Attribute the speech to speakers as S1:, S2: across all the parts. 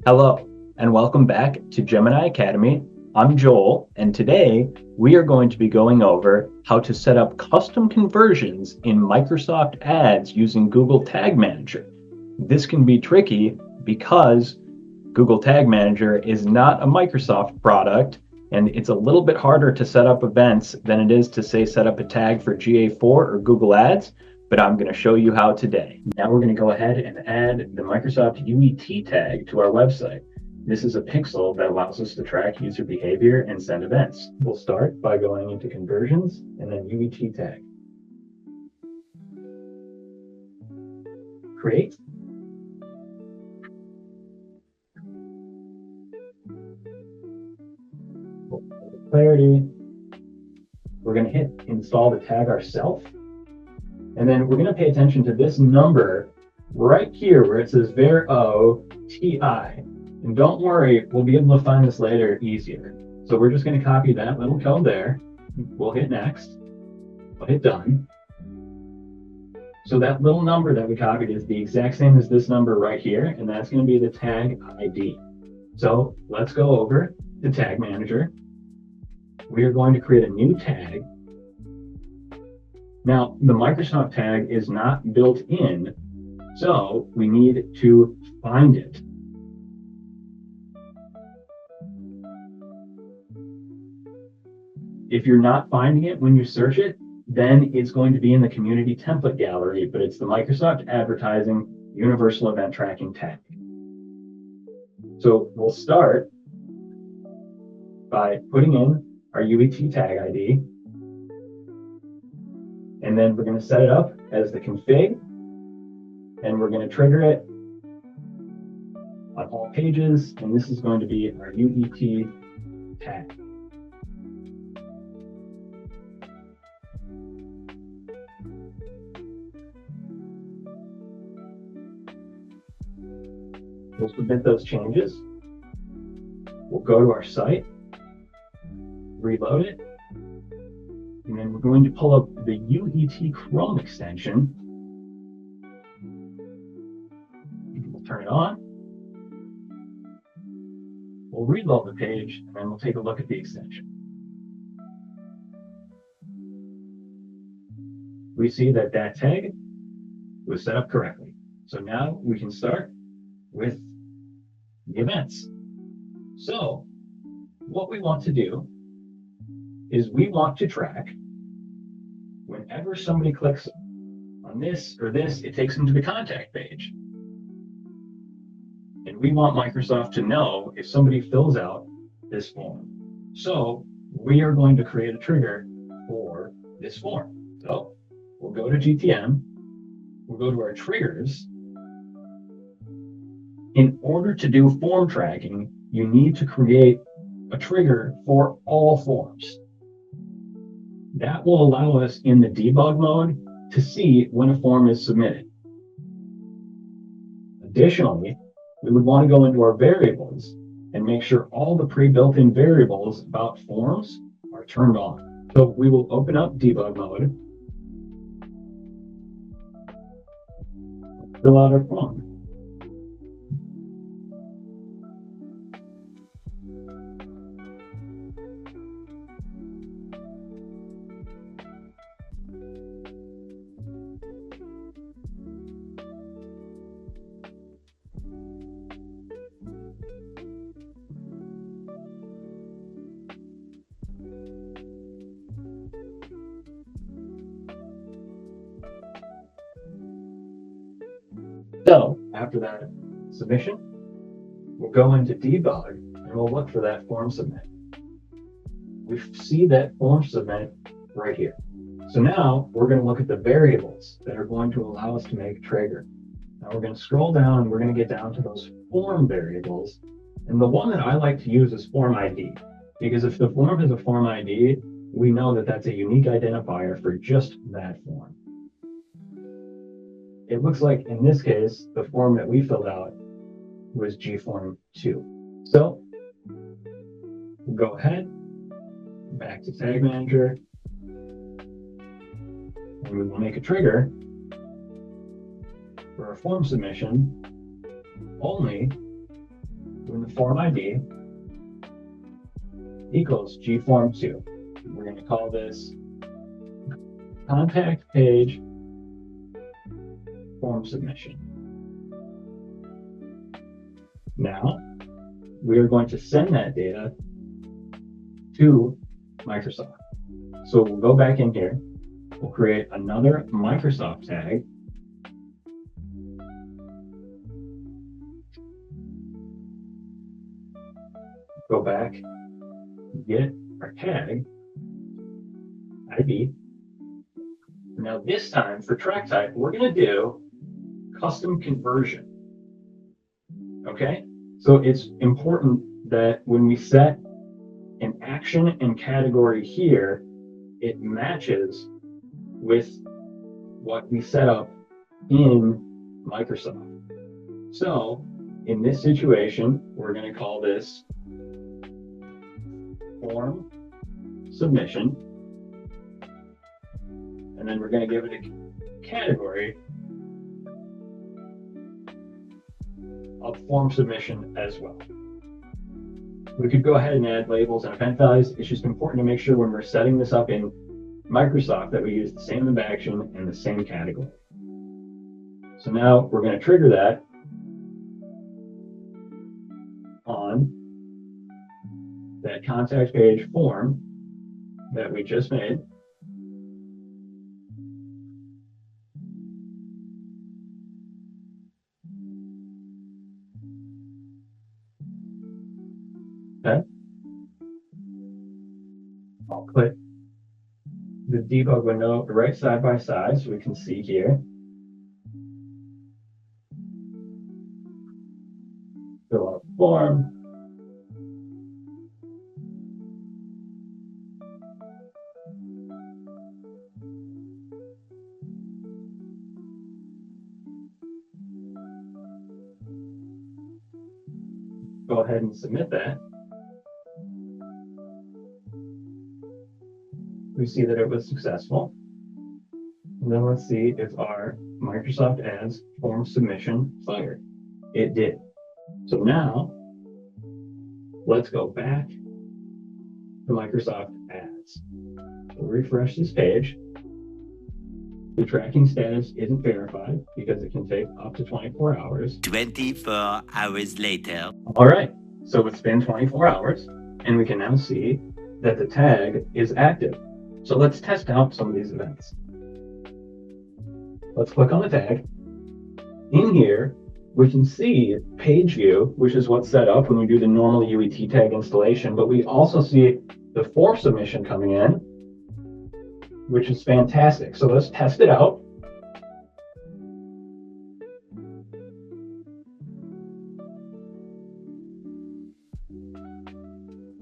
S1: Hello, and welcome back to Gemini Academy. I'm Joel, and today we are going to be going over how to set up custom conversions in Microsoft Ads using Google Tag Manager. This can be tricky because Google Tag Manager is not a Microsoft product, and it's a little bit harder to set up events than it is to, say, set up a tag for GA4 or Google Ads, but I'm going to show you how today. Now we're going to go ahead and add the Microsoft UET tag to our website. This is a pixel that allows us to track user behavior and send events. We'll start by going into conversions and then UET tag. Create. For clarity, we're going to hit install the tag ourselves. And then we're going to pay attention to this number right here where it says var.o.ti. And don't worry, we'll be able to find this later easier. So we're just going to copy that little code there. We'll hit next. We'll hit done. So that little number that we copied is the exact same as this number right here, and that's going to be the tag ID. So let's go over to Tag Manager. We are going to create a new tag. Now, the Microsoft tag is not built in, so we need to find it. If you're not finding it when you search it, then it's going to be in the community template gallery, but it's the Microsoft Advertising Universal Event Tracking tag. So we'll start by putting in our UET tag ID. And then we're going to set it up as the config, and we're going to trigger it on all pages, and this is going to be our UET tag. We'll submit those changes. We'll go to our site, reload it, and then we're going to pull up the UET Chrome extension. We'll turn it on. We'll reload the page, and then we'll take a look at the extension. We see that that tag was set up correctly. So now we can start with the events. So what we want to do is we want to track whenever somebody clicks on this or this, it takes them to the contact page. And we want Microsoft to know if somebody fills out this form. So we are going to create a trigger for this form. So we'll go to GTM, we'll go to our triggers. In order to do form tracking, you need to create a trigger for all forms. That will allow us in the debug mode to see when a form is submitted. Additionally, we would want to go into our variables and make sure all the pre-built-in variables about forms are turned on. So we will open up debug mode, fill out our form. So after that submission, we'll go into debug and we'll look for that form submit. We see that form submit right here. So now we're going to look at the variables that are going to allow us to make a trigger. Now we're going to scroll down and we're going to get down to those form variables. And the one that I like to use is form ID, because if the form has a form ID, we know that that's a unique identifier for just that form. It looks like in this case, the form that we filled out was G-Form 2. So we'll go ahead, back to Tag Manager. And we will make a trigger for a form submission only when the form ID equals gform2. We're going to call this contact page form submission. Now, we are going to send that data to Microsoft. So we'll go back in here, we'll create another Microsoft tag. Go back, get our tag ID. Now this time for track type, we're going to do custom conversion. Okay, so it's important that when we set an action and category here, it matches with what we set up in Microsoft. So in this situation, we're going to call this form submission, and then we're going to give it a category of form submission as well. We could go ahead and add labels and event values. It's just important to make sure when we're setting this up in Microsoft that we use the same of action and the same category. So now we're going to trigger that on that contact page form that we just made. Okay. I'll click the debug window right side by side so we can see here. Fill out the form. Go ahead and submit that. We see that it was successful. And then let's see if our Microsoft Ads form submission fired. It did. So now let's go back to Microsoft Ads. We'll refresh this page. The tracking status isn't verified because it can take up to 24 hours.
S2: 24 hours later.
S1: All right, so it's been 24 hours and we can now see that the tag is active. So let's test out some of these events. Let's click on the tag. In here, we can see page view, which is what's set up when we do the normal UET tag installation, but we also see the form submission coming in, which is fantastic. So let's test it out.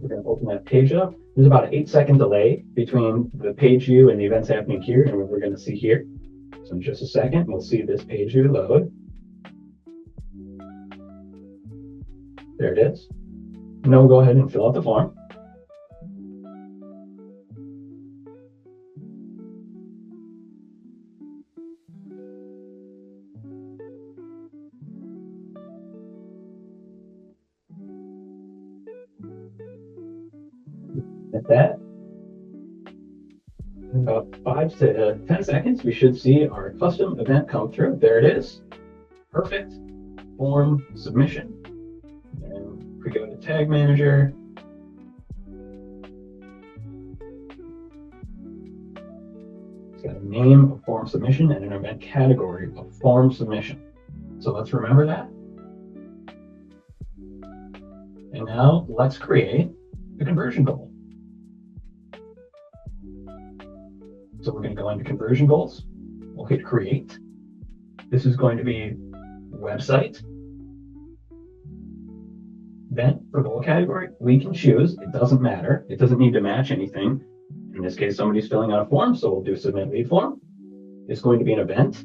S1: We're going to open that page up. There's about an 8-second delay between the page view and the events happening here and what we're going to see here. So in just a second, we'll see this page view load. There it is. Now we'll go ahead and fill out the form. At that, in about 5 to 10 seconds, we should see our custom event come through. There it is. Perfect form submission. And if we go to Tag Manager, it's got a name of form submission and an event category of form submission. So let's remember that. And now let's create a conversion goal. So we're going to go into conversion goals. We'll hit create. This is going to be website. Then for goal category, we can choose. It doesn't matter. It doesn't need to match anything. In this case, somebody's filling out a form, so we'll do submit lead form. It's going to be an event.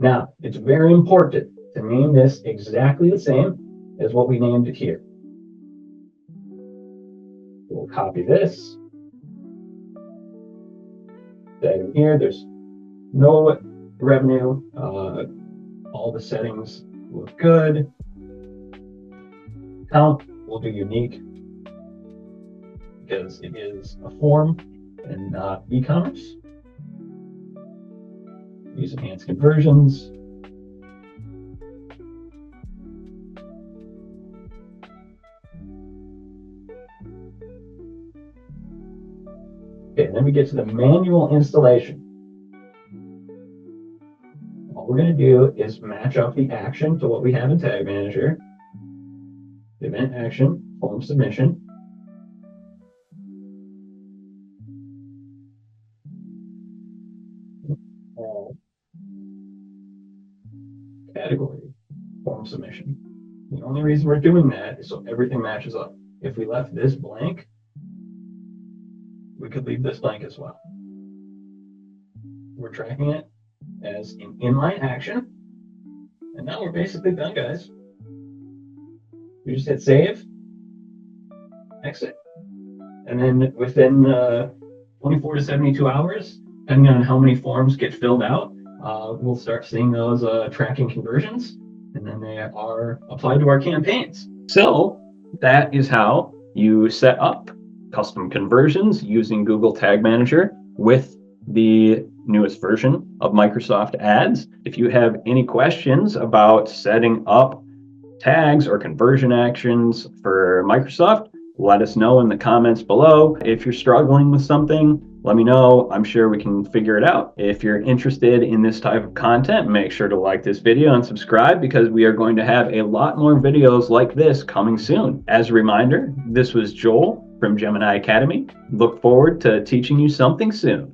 S1: Now, it's very important to name this exactly the same as what we named it here. We'll copy this, in here, there's no revenue. All the settings look good. Count, we'll do unique because it is a form and not e-commerce. Use enhanced conversions. Okay, then we get to the manual installation. All we're going to do is match up the action to what we have in Tag Manager. The event action, form submission. Category, form submission. The only reason we're doing that is so everything matches up. If we left this blank, we could leave this blank as well. We're tracking it as an inline action. And now we're basically done, guys. We just hit save, exit. And then within 24 to 72 hours, depending on how many forms get filled out, we'll start seeing those tracking conversions, and then they are applied to our campaigns. So that is how you set up custom conversions using Google Tag Manager with the newest version of Microsoft Ads. If you have any questions about setting up tags or conversion actions for Microsoft, let us know in the comments below. If you're struggling with something, let me know. I'm sure we can figure it out. If you're interested in this type of content, make sure to like this video and subscribe because we are going to have a lot more videos like this coming soon. As a reminder, this was Joel from Gemini Academy. Look forward to teaching you something soon.